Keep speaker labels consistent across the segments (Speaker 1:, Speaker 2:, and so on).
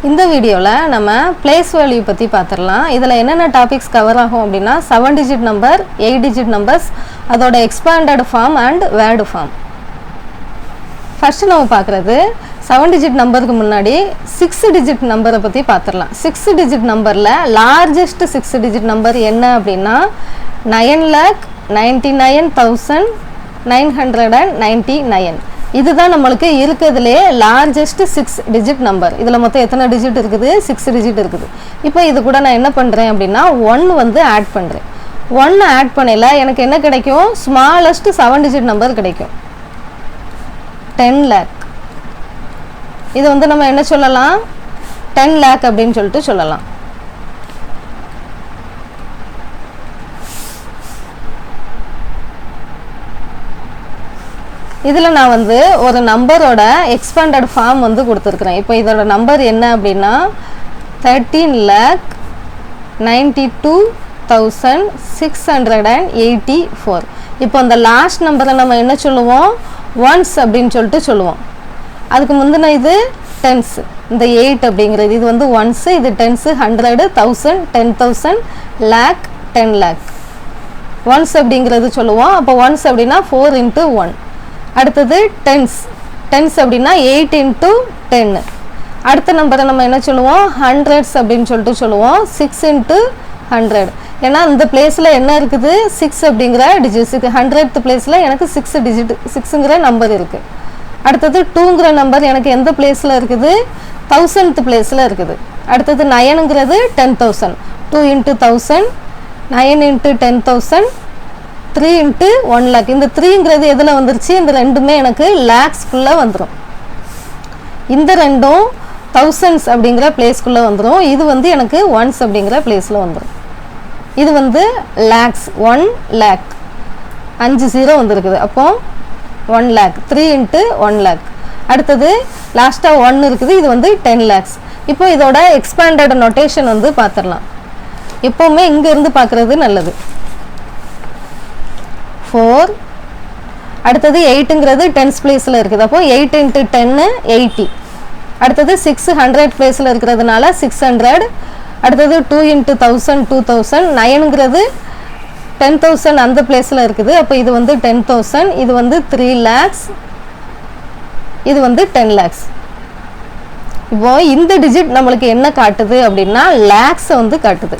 Speaker 1: இந்த வீடியோவில் நம்ம பிளேஸ் வேல்யூ பற்றி பார்த்துடலாம். இதில் என்னென்ன டாபிக்ஸ் கவர் ஆகும் அப்படின்னா 7 டிஜிட் நம்பர், 8 டிஜிட் நம்பர்ஸ், அதோட expanded form and word form. First நம்ம பார்க்குறது 7 டிஜிட் நம்பருக்கு முன்னாடி 6 டிஜிட் நம்பரை பற்றி பார்த்துடலாம். 6 டிஜிட் நம்பரில் லார்ஜஸ்ட் 6 டிஜிட் நம்பர் என்ன அப்படின்னா 9,99,999. இதுதான் நம்மளுக்கு இருக்கிறதுலே லார்ஜஸ்ட் 6 டிஜிட் நம்பர். இதில் மொத்தம் எத்தனை டிஜிட் இருக்குது? 6 டிஜிட் இருக்குது. இப்போ இது கூட நான் என்ன பண்ணுறேன் அப்படின்னா 1 வந்து ஆட் பண்ணுறேன். 1 ஆட் பண்ணல எனக்கு என்ன கிடைக்கும்? ஸ்மாலஸ்ட் 7 டிஜிட் நம்பர் கிடைக்கும், 10 lakh. இது வந்து நம்ம என்ன சொல்லலாம்? 10 lakh அப்படின்னு சொல்லிட்டு சொல்லலாம். இதில் நான் வந்து ஒரு நம்பரோட எக்ஸ்பேண்டட் ஃபார்ம் வந்து கொடுத்துருக்குறேன். இப்போ இதோட நம்பர் என்ன அப்படின்னா 13,92,684. இப்போ அந்த லாஸ்ட் நம்பரை நம்ம என்ன சொல்லுவோம்? ஒன்ஸ் அப்படின்னு சொல்லிட்டு சொல்லுவோம். அதுக்கு முந்தின இது டென்ஸ், இந்த 8 அப்படிங்கிறது இது வந்து ஒன்ஸு, இது டென்ஸு, 100, 1000, 10,000, lakh, 10 lakh. ஒன்ஸ் அப்படிங்கிறது சொல்லுவோம். அப்போ ஒன்ஸ் அப்படின்னா 4 into 1. அடுத்தது டென்ஸ் அப்படின்னா 8 into 10. அடுத்த நம்பரை நம்ம என்ன சொல்லுவோம்? ஹண்ட்ரட்ஸ் அப்படின்னு சொல்லிட்டு சொல்லுவோம், 6 into 100. ஏன்னா இந்த பிளேஸில் என்ன இருக்குது? 6 அப்படிங்கிற டிஜிட். 100th பிளேஸில் எனக்கு 6 டிஜிட், 6ங்கிற நம்பர் இருக்குது. அடுத்தது 2ங்கிற நம்பர் எனக்கு எந்த பிளேஸில் இருக்குது? 1000th பிளேஸில் இருக்குது. அடுத்தது 9ங்கிறது 10,000, 2 into 1000, 9 into 10,000, 3 into 1 lakh. இந்த 3ங்கிறது எதில் வந்துருச்சு? இந்த ரெண்டுமே எனக்கு லேக்ஸ்குள்ளே வந்துடும். இந்த ரெண்டும் தௌசண்ட்ஸ் அப்படிங்கிற பிளேஸ்க்குள்ளே வந்துடும். இது வந்து எனக்கு ஒன்ஸ் அப்படிங்கிற பிளேஸில் வந்துடும். இது வந்து லேக்ஸ், 1 lakh, 5 0 வந்துருக்குது. அப்போ 1 lakh, 3 into 1 lakh. அடுத்தது லாஸ்ட்டாக 1 இருக்குது, இது வந்து 10 lakhs. இப்போ இதோட எக்ஸ்பேண்டட் நொட்டேஷன் வந்து பார்த்துடலாம். எப்போவுமே இங்கேருந்து பார்க்குறது நல்லது. 4, அடுத்தது 8ங்கிறது 10th பிளேஸில் இருக்குது. அப்போ 8 into 10 80. அடுத்தது 6 100 பிளேஸில் இருக்கிறதுனால 600. அடுத்தது 2 into 1000 2000. 9ங்கிறது 10,000 அந்த பிளேஸில் இருக்குது. அப்போ இது வந்து 10,000, இது வந்து 3 lakhs, இது வந்து 10 lakhs. இப்போ இந்த டிஜிட் நம்மளுக்கு என்ன காட்டுது அப்படின்னா லேக்ஸை வந்து காட்டுது.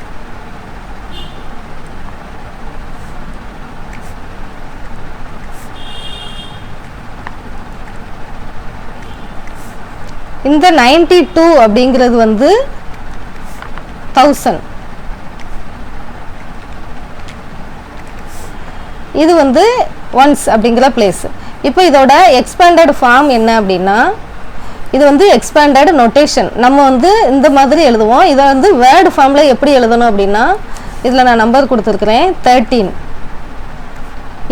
Speaker 1: இந்த 92 அப்படிங்கிறது வந்து 1000. இது வந்து ஒன்ஸ் அப்படிங்கிற பிளேஸ். இப்போ இதோட எக்ஸ்பேண்டட் ஃபார்ம் என்ன அப்படின்னா இது வந்து எக்ஸ்பேண்டட் நொட்டேஷன். நம்ம வந்து இந்த மாதிரி எழுதுவோம். இதை வந்து வேர்டு ஃபார்மில் எப்படி எழுதணும் அப்படின்னா இதில் நான் நம்பர் கொடுத்துருக்குறேன் 13.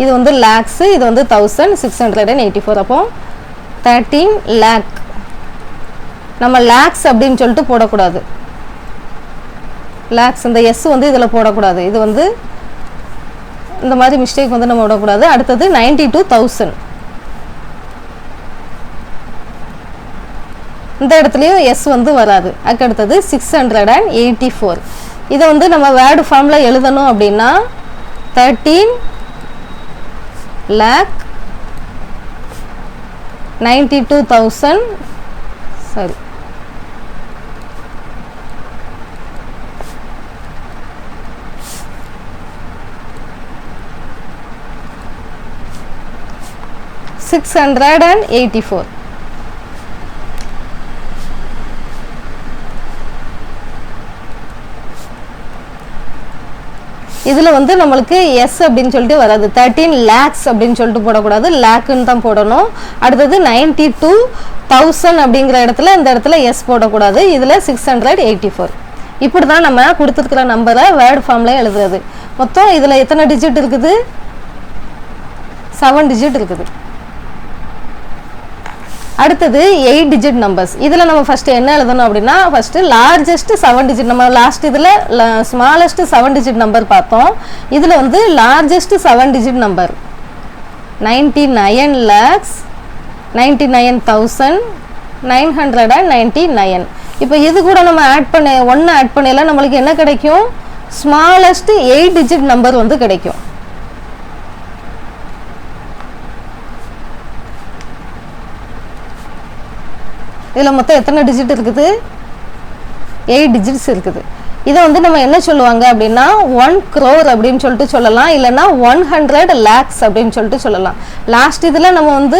Speaker 1: இது வந்து லேக்ஸு, இது வந்து 1684. அப்போ 13 lakh. நம்ம லேக்ஸ் அப்படின்னு சொல்லிட்டு போடக்கூடாது. லேக்ஸ் இந்த எஸ் வந்து இதில் போடக்கூடாது. இது வந்து இந்த மாதிரி மிஸ்டேக் வந்து நம்ம விடக்கூடாது. அடுத்தது 92,000. இந்த இடத்துலையும் எஸ் வந்து வராது. அதுக்கு அடுத்தது 684. இதை வந்து நம்ம வேர்டு ஃபார்மில் எழுதணும் அப்படின்னா 13 lakh 92,000. சரி, 684. இதில் வந்து நம்மளுக்கு எஸ் அப்படின்னு சொல்லிட்டு வராது. 13 lakhs அப்படின்னு சொல்லிட்டு போடக்கூடாது, லேக்குன்னு தான் போடணும். அடுத்தது 92,000 அப்படிங்கிற இடத்துல இந்த இடத்துல எஸ் போடக்கூடாது. இதில் 684. இப்படி தான் நம்ம கொடுத்துருக்கிற நம்பரை வேர்டு ஃபார்மில் எழுதுறது. மொத்தம் இதில் எத்தனை டிஜிட் இருக்குது? 7 டிஜிட் இருக்குது. அடுத்தது 8 டிஜிட் நம்பர்ஸ். இதில் நம்ம ஃபஸ்ட்டு என்ன எழுதணும் அப்படின்னா ஃபஸ்ட்டு லார்ஜஸ்ட் 7 டிஜிட். நம்ம லாஸ்ட் இதில் ஸ்மாலஸ்ட் 7 டிஜிட் நம்பர் பார்த்தோம். இதில் வந்து லார்ஜஸ்ட் 7 டிஜிட் நம்பர் 99,99,999. இப்போ இது கூட நம்ம ஆட் பண்ண 1 ஆட் பண்ணல நம்மளுக்கு என்ன கிடைக்கும்? ஸ்மாலஸ்ட் 8 டிஜிட் நம்பர் வந்து கிடைக்கும். இதில் மொத்தம் எத்தனை டிஜிட் இருக்குது? 8 டிஜிட்ஸ் இருக்குது. இதை வந்து நம்ம என்ன சொல்லுவாங்க அப்படின்னா 1 crore அப்படின்னு சொல்லிட்டு சொல்லலாம், இல்லைன்னா 100 lakhs அப்படின்னு சொல்லிட்டு சொல்லலாம். லாஸ்ட் இதில் நம்ம வந்து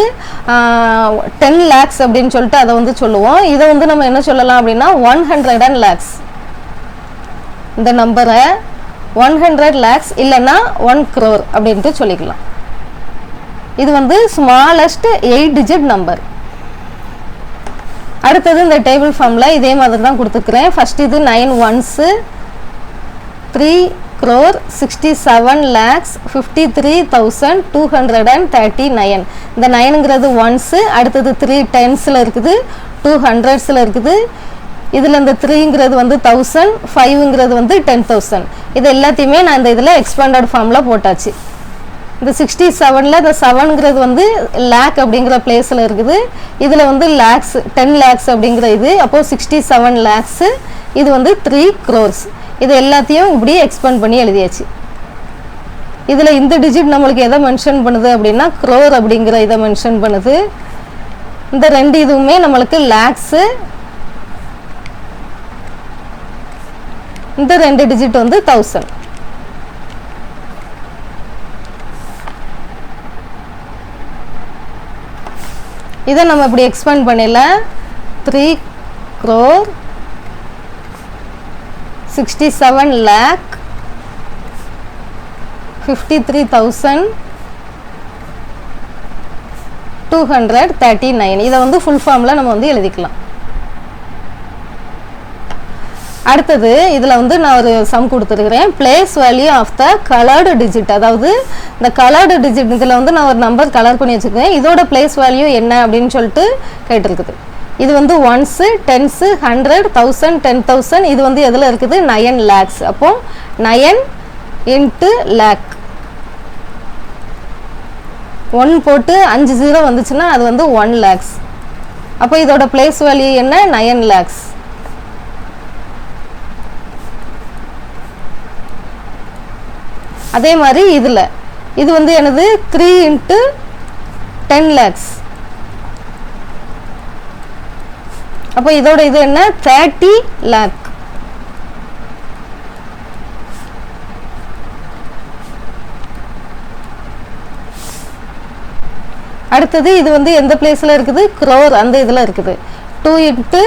Speaker 1: 10 lakhs அப்படின்னு சொல்லிட்டு அதை வந்து சொல்லுவோம். இதை வந்து நம்ம என்ன சொல்லலாம் அப்படின்னா 100 lakhs. இந்த நம்பரை 100 lakhs இல்லைன்னா 1 crore அப்படின்ட்டு சொல்லிக்கலாம். இது வந்து ஸ்மாலஸ்ட் 8 டிஜிட் நம்பர். அடுத்தது இந்த டேபிள் ஃபார்மில் இதே மாதிரி தான் கொடுத்துக்கிறேன். ஃபஸ்ட் இது 9 ones 3 crore 67 lakhs 53,239. இந்த 9ங்கிறது ஒன்ஸு, அடுத்தது 3 10ஸில் இருக்குது, 2 100ஸில் இருக்குது, இதில் இந்த 3ங்கிறது வந்து 1000, 5ங்கிறது வந்து 10,000. இது எல்லாத்தையுமே நான் இந்த இதில் எக்ஸ்பாண்டட் ஃபார்மில் போட்டாச்சு. இந்த 67ல் இந்த 7ங்கிறது வந்து லேக் அப்படிங்கிற பிளேஸில் இருக்குது, இதில் வந்து லேக்ஸ் 10 lakhs அப்படிங்கிற இது, அப்போது 67 lakhs, இது வந்து 3 crores. இது எல்லாத்தையும் இப்படி எக்ஸ்பேண்ட் பண்ணி எழுதியாச்சு. இதில் இந்த டிஜிட் நம்மளுக்கு எதை மென்ஷன் பண்ணுது அப்படின்னா crore அப்படிங்கிற இதை மென்ஷன் பண்ணுது. இந்த 2 இதுவுமே நம்மளுக்கு லேக்ஸு, இந்த 2 டிஜிட் வந்து 1000. இதை நம்ம இப்படி எக்ஸ்பேண்ட் பண்ணல 3 crore 67 lakh 53,239. இதை வந்து ஃபுல் ஃபார்மில் நம்ம வந்து எழுதிக்கலாம். அடுத்தது இதில் வந்து நான் ஒரு சம் கொடுத்துருக்கிறேன். Place value of the coloured digit. அதாவது இந்த கலர்டு டிஜிட் இதில் வந்து நான் ஒரு நம்பர் கலர் பண்ணி வச்சுருக்கேன். இதோட பிளேஸ் வேல்யூ என்ன அப்படின்னு சொல்லிட்டு கேட்டிருக்குது. இது வந்து ஒன்ஸு 10s 100 1000 10,000. இது வந்து எதில் இருக்குது? 9 lakhs. அப்போது 9 into lakh 1 போட்டு 5 0 வந்துச்சுன்னா அது வந்து 1 lakhs. அப்போ இதோட பிளேஸ் வேல்யூ என்ன? 9 lakhs. அதே மாதிரி இதில் இது வந்து என்னது? 3 into 10 lakhs. அப்போ இதோட இது என்ன? 30 lakh. அடுத்தது இது வந்து எந்த பிளேஸில் இருக்குது? crore அந்த இதில் இருக்குது. 2 into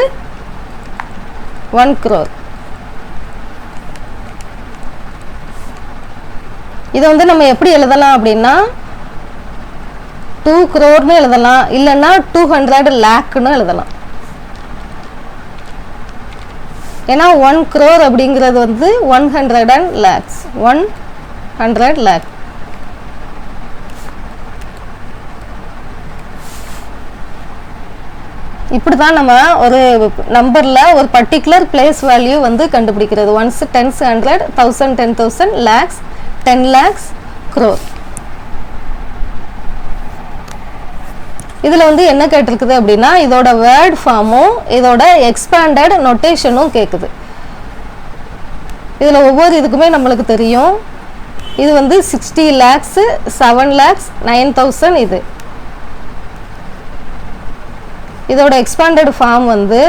Speaker 1: 1 crore. இதை வந்து நம்ம எப்படி எழுதலாம் அப்படின்னா 2 crore எழுதலாம், இல்லைன்னா 200 lakhன்னு எழுதலாம். ஏன்னா 1 crore அப்படிங்கிறது வந்து 100 lakhs 100 lakh. இப்படி தான் நம்ம ஒரு நம்பரில் ஒரு பர்டிகுலர் பிளேஸ் வேல்யூ வந்து கண்டுபிடிக்கிறது. 1s 10s 100 1000 10,000 lakhs 10 lakhs crore. இதில் வந்து என்ன கேட்டிருக்குது அப்படின்னா இதோட வேர்ட் ஃபார்மும் இதோட எக்ஸ்பேண்டட் நொட்டேஷனும் கேட்குது. இதில் ஒவ்வொரு இதுக்குமே நம்மளுக்கு தெரியும். இது வந்து 60 lakhs 7 lakhs 9,000. இதோட எக்ஸ்பேண்டட் ஃபார்ம் வந்து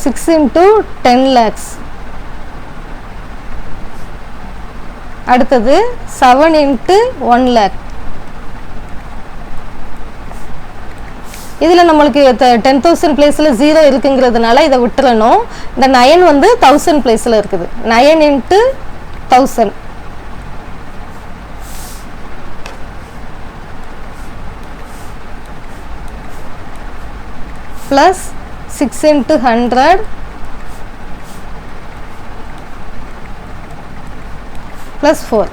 Speaker 1: 6 into 10 lakhs. அடுத்தது 7 into 1 lakh. இதில் நம்மளுக்கு 10,000 பிளேஸில் 0 இருக்குங்கிறதுனால இதை விட்டுறணும். இந்த 9 வந்து 1000 பிளேஸில் இருக்குது. 9 into 1000 plus 6 into 100 plus 4.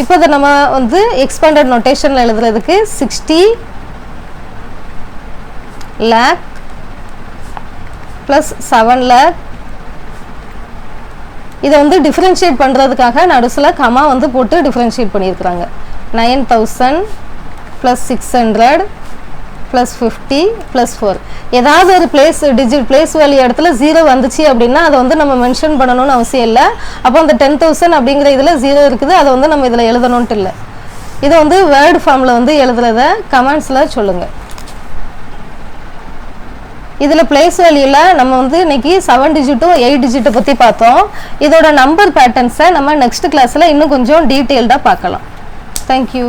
Speaker 1: இப்போ இதை நம்ம வந்து எக்ஸ்பேண்டட் நொட்டேஷனில் எழுதுறதுக்கு 60 lakh plus 7 lakh. இதை வந்து டிஃப்ரென்ஷியேட் பண்ணுறதுக்காக நடுசில் கமா வந்து போட்டு டிஃப்ரென்ஷியேட் பண்ணியிருக்கிறாங்க. 9,000 plus 600 ப்ளஸ் 50 ப்ளஸ் 4. ஏதாவது ஒரு பிளேஸ் வேல்யூ இடத்துல 0 வந்துச்சு அப்படின்னா அதை வந்து நம்ம மென்ஷன் பண்ணணும்னு அவசியம் இல்லை. அப்போ அந்த 10,000 அப்படிங்கிற இதில் 0 இருக்குது, அதை வந்து நம்ம இதில் எழுதணுன்ட்டு இல்லை. இதை வந்து வேர்டு ஃபார்மில் வந்து எழுதுறத கமெண்ட்ஸில் சொல்லுங்கள். இதில் பிளேஸ் வேல்யூவில் நம்ம வந்து இன்னைக்கு 7 டிஜிட்டும் 8 டிஜிட்டை பற்றி பார்த்தோம். இதோட நம்பர் பேட்டர்ன்ஸை நம்ம நெக்ஸ்ட் கிளாஸில் இன்னும் கொஞ்சம் டீட்டெயில்டாக பார்க்கலாம். தேங்க்யூ.